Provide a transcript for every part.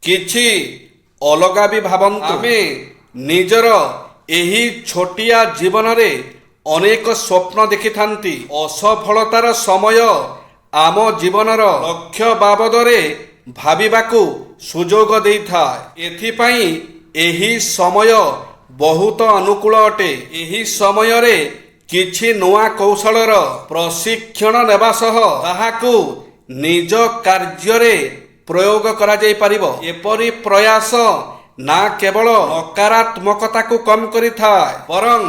କିଛି ଅଲଗା ବି ଭାବନ୍ତୁ। ଆମେ ନିଜର ଏହି ଛୋଟିଆ ଜୀବନରେ ଅନେକ ସ୍ୱପ୍ନ ଦେଖିଥାନ୍ତି। ଅସଫଳତାର ସମୟ ଆମ ଜୀବନର ଲକ୍ଷ୍ୟ ବାବଦରେ ଭାବିବାକୁ ସୁଯୋଗ ଦେଇଥାଏ। ଏଥିପାଇଁ ଏହି ସମୟ ବହୁତ ଅନୁକୂଳ ଅଟେ। ଏହି ସମୟରେ କିଛି ନୂଆ କୌଶଳର ପ୍ରଶିକ୍ଷଣ ନେବା ସହ ତାହାକୁ ନିଜ କାର୍ଯ୍ୟରେ ପ୍ରୟୋଗ କରାଯାଇପାରିବ। ଏପରି ପ୍ରୟାସ ନା କେବଳ ନକାରାତ୍ମକତାକୁ କମ କରିଥାଏ, ବରଂ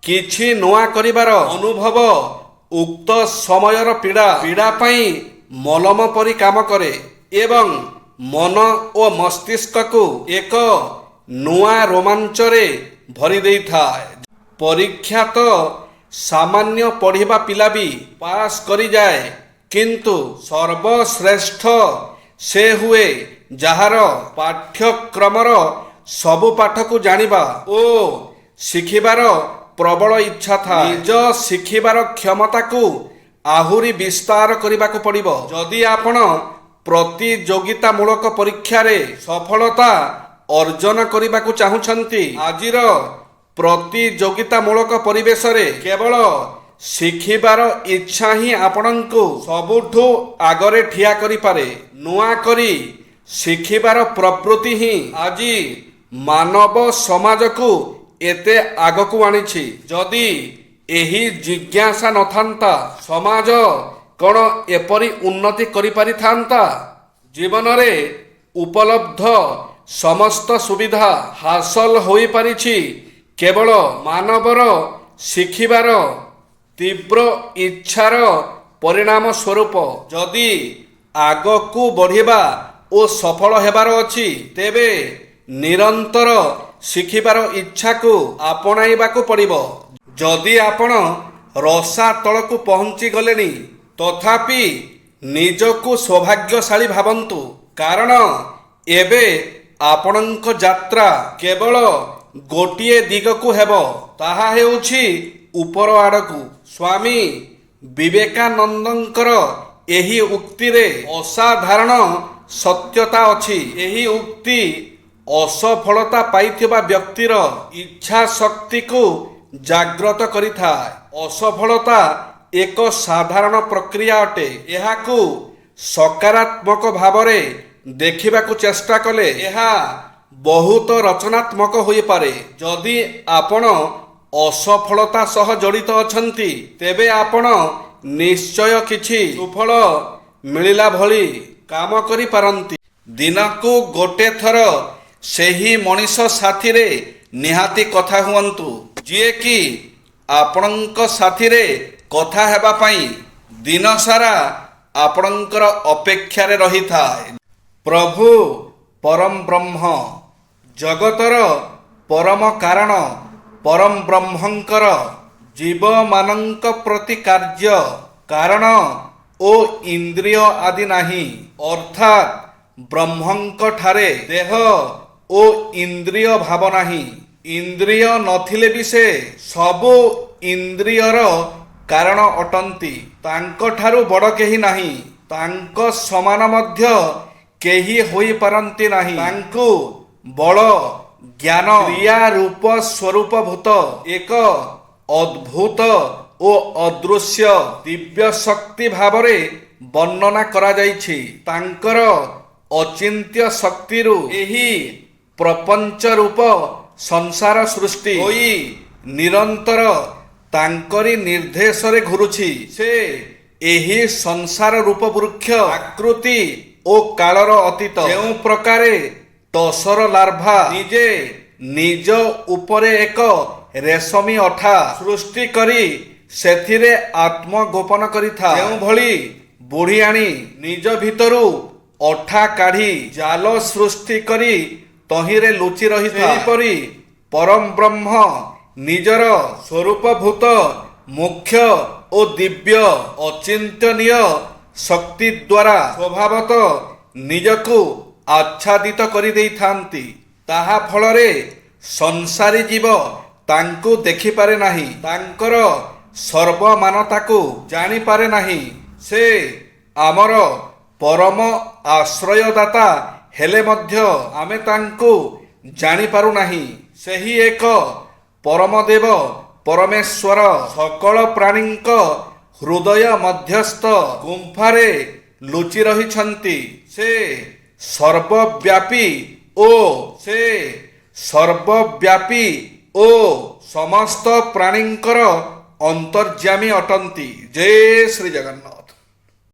କିଛି ନୂଆ କରିବାର ଅନୁଭବ ଉକ୍ତ ସମୟର ପୀଡ଼ା ପାଇଁ ମଲମ ପରି କାମ କରେ ଏବଂ ମନ ଓ ମସ୍ତିଷ୍କକୁ ଏକ ନୂଆ ରୋମାଞ୍ଚରେ ଭରି ଦେଇଥାଏ। ପରୀକ୍ଷା ତ ସାମାନ୍ୟ ପଢ଼ିବା ପିଲା ବି ପାସ୍ କରିଯାଏ, କିନ୍ତୁ ସର୍ବଶ୍ରେଷ୍ଠ ସେ ହୁଏ ଯାହାର ପାଠ୍ୟକ୍ରମର ସବୁ ପାଠକୁ ଜାଣିବା ଓ ଶିଖିବାର ପ୍ରବଳ ଇଚ୍ଛା ଥାଏ। ନିଜ ଶିଖିବାର କ୍ଷମତାକୁ ଆହୁରି ବିସ୍ତାର କରିବାକୁ ପଡ଼ିବ। ଯଦି ଆପଣ ପ୍ରତିଯୋଗିତାମୂଳକ ପରୀକ୍ଷାରେ ସଫଳତା ଅର୍ଜନ କରିବାକୁ ଚାହୁଁଛନ୍ତି, ଆଜିର ପ୍ରତିଯୋଗିତାମୂଳକ ପରିବେଶରେ କେବଳ ଶିଖିବାର ଇଚ୍ଛା ହିଁ ଆପଣଙ୍କୁ ସବୁଠୁ ଆଗରେ ଠିଆ କରିପାରେ। ନୂଆ କରି ଶିଖିବାର ପ୍ରବୃତ୍ତି ହିଁ ଆଜି ମାନବ ସମାଜକୁ ଏତେ ଆଗକୁ ଆଣିଛି। ଯଦି ଏହି ଜିଜ୍ଞାସା ନଥାନ୍ତା, ସମାଜ କ'ଣ ଏପରି ଉନ୍ନତି କରିପାରିଥାନ୍ତା? ଜୀବନରେ ଉପଲବ୍ଧ ସମସ୍ତ ସୁବିଧା ହାସଲ ହୋଇପାରିଛି କେବଳ ମାନବର ଶିଖିବାର ତୀବ୍ର ଇଚ୍ଛାର ପରିଣାମ ସ୍ୱରୂପ। ଯଦି ଆଗକୁ ବଢ଼ିବା ଓ ସଫଳ ହେବାର ଅଛି, ତେବେ ନିରନ୍ତର ଶିଖିବାର ଇଚ୍ଛାକୁ ଆପଣାଇବାକୁ ପଡ଼ିବ। ଯଦି ଆପଣ ରସା ତଳକୁ ପହଞ୍ଚି ଗଲେଣି, ତଥାପି ନିଜକୁ ସୌଭାଗ୍ୟଶାଳୀ ଭାବନ୍ତୁ, କାରଣ ଏବେ ଆପଣଙ୍କ ଯାତ୍ରା କେବଳ ଗୋଟିଏ ଦିଗକୁ ହେବ, ତାହା ହେଉଛି ଉପର ଆଡ଼କୁ। ସ୍ୱାମୀ ବିବେକାନନ୍ଦଙ୍କର ଏହି ଉକ୍ତିରେ ଅସାଧାରଣ ସତ୍ୟତା ଅଛି। ଏହି ଉକ୍ତି ଅସଫଳତା ପାଇଥିବା ବ୍ୟକ୍ତିର ଇଚ୍ଛା ଶକ୍ତିକୁ ଜାଗ୍ରତ କରିଥାଏ। ଅସଫଳତା ଏକ ସାଧାରଣ ପ୍ରକ୍ରିୟା ଅଟେ। ଏହାକୁ ସକାରାତ୍ମକ ଭାବରେ ଦେଖିବାକୁ ଚେଷ୍ଟା କଲେ ଏହା ବହୁତ ରଚନାତ୍ମକ ହୋଇପାରେ। ଯଦି ଆପଣ ଅସଫଳତା ସହ ଜଡ଼ିତ ଅଛନ୍ତି, ତେବେ ଆପଣ ନିଶ୍ଚୟ କିଛି ସୁଫଳ ମିଳିଲା ଭଳି କାମ କରିପାରନ୍ତି। ଦିନକୁ ଗୋଟେ ଥର ସେହି ମଣିଷ ସାଥିରେ ନିହାତି କଥା ହୁଅନ୍ତୁ, ଯିଏକି ଆପଣଙ୍କ ସାଥିରେ କଥା ହେବା ପାଇଁ ଦିନସାରା ଆପଣଙ୍କର ଅପେକ୍ଷାରେ ରହିଥାଏ। ପ୍ରଭୁ ପରମ ବ୍ରହ୍ମ, ଜଗତର ପରମ କାରଣ ପରମ ବ୍ରହ୍ମଙ୍କର ଜୀବମାନଙ୍କ ପ୍ରତି କାର୍ଯ୍ୟ କାରଣ ଓ ଇନ୍ଦ୍ରିୟ ଆଦି ନାହିଁ। ଅର୍ଥାତ୍ ବ୍ରହ୍ମଙ୍କ ଠାରେ ଦେହ ଓ ଇନ୍ଦ୍ରିୟ ଭାବ ନାହିଁ। ଇନ୍ଦ୍ରିୟ ନଥିଲେ ବି ସେ ସବୁ ଇନ୍ଦ୍ରିୟର କାରଣ ଅଟନ୍ତି। ତାଙ୍କଠାରୁ ବଡ଼ କେହି ନାହିଁ, ତାଙ୍କ ସମାନ ମଧ୍ୟ କେହି ହୋଇପାରନ୍ତି ନାହିଁ। ତାଙ୍କୁ ବଳ, ଜ୍ଞାନ, କ୍ରିୟା ରୂପ ସ୍ୱରୂପଭୂତ ଏକ ଅଦ୍ଭୁତ ଓ ଅଦୃଶ୍ୟ ଦିବ୍ୟ ଶକ୍ତି ଭାବରେ ବର୍ଣ୍ଣନା କରାଯାଇଛି। ତାଙ୍କର ଅଚିନ୍ତ୍ୟ ଶକ୍ତିରୁ ଏହି ପ୍ରପଞ୍ଚ ରୂପ ସଂସାର ସୃଷ୍ଟି ହୋଇ ନିରନ୍ତର ତାଙ୍କରି ନିର୍ଦ୍ଦେଶରେ ଘୁରୁଛି। ସେ ଏହି ସଂସାର ରୂପ ବୃକ୍ଷ ଆକୃତି ଓ କାଳର ଅତୀତ। ଯେଉଁ ପ୍ରକାରେ ଟସର ଲାର୍ଭା ନିଜେ ନିଜ ଉପରେ ଏକ ରେଶମୀ ଅଠା ସୃଷ୍ଟି କରି ସେଥିରେ ଆତ୍ମଗୋପନ କରିଥାଏ, ଯେଉଁଭଳି ବୁଢ଼ିଆଣୀ ନିଜ ଭିତରୁ ଅଠା କାଢ଼ି ଜାଲ ସୃଷ୍ଟି କରି ତହିଁରେ ଲୁଚି ରହିଥାଏ, ସେହିପରି ପରମ ବ୍ରହ୍ମ ନିଜର ସ୍ୱରୂପଭୂତ ମୁଖ୍ୟ ଓ ଦିବ୍ୟ ଅଚିନ୍ତନୀୟ ଶକ୍ତି ଦ୍ୱାରା ସ୍ୱଭାବତଃ ନିଜକୁ ଆଚ୍ଛାଦିତ କରିଦେଇଥାନ୍ତି। ତାହା ଫଳରେ ସଂସାରୀ ଜୀବ ତାଙ୍କୁ ଦେଖିପାରେ ନାହିଁ, ତାଙ୍କର ସର୍ବମାନତାକୁ ଜାଣିପାରେ ନାହିଁ। ସେ ଆମର ପରମ ଆଶ୍ରୟଦାତା ହେଲେ ମଧ୍ୟ ଆମେ ତାଙ୍କୁ ଜାଣିପାରୁନାହିଁ। ସେହି ଏକ ପରମଦେବ ପରମେଶ୍ୱର ସକଳ ପ୍ରାଣୀଙ୍କ ହୃଦୟ ମଧ୍ୟସ୍ଥ ଗୁମ୍ଫାରେ ଲୁଚି ରହିଛନ୍ତି। ସେ ସର୍ବବ୍ୟାପୀ ଓ ସମସ୍ତ ପ୍ରାଣୀଙ୍କର ଅନ୍ତର୍ଯ୍ୟାମୀ ଅଟନ୍ତି। ଜୟ ଶ୍ରୀ ଜଗନ୍ନାଥ।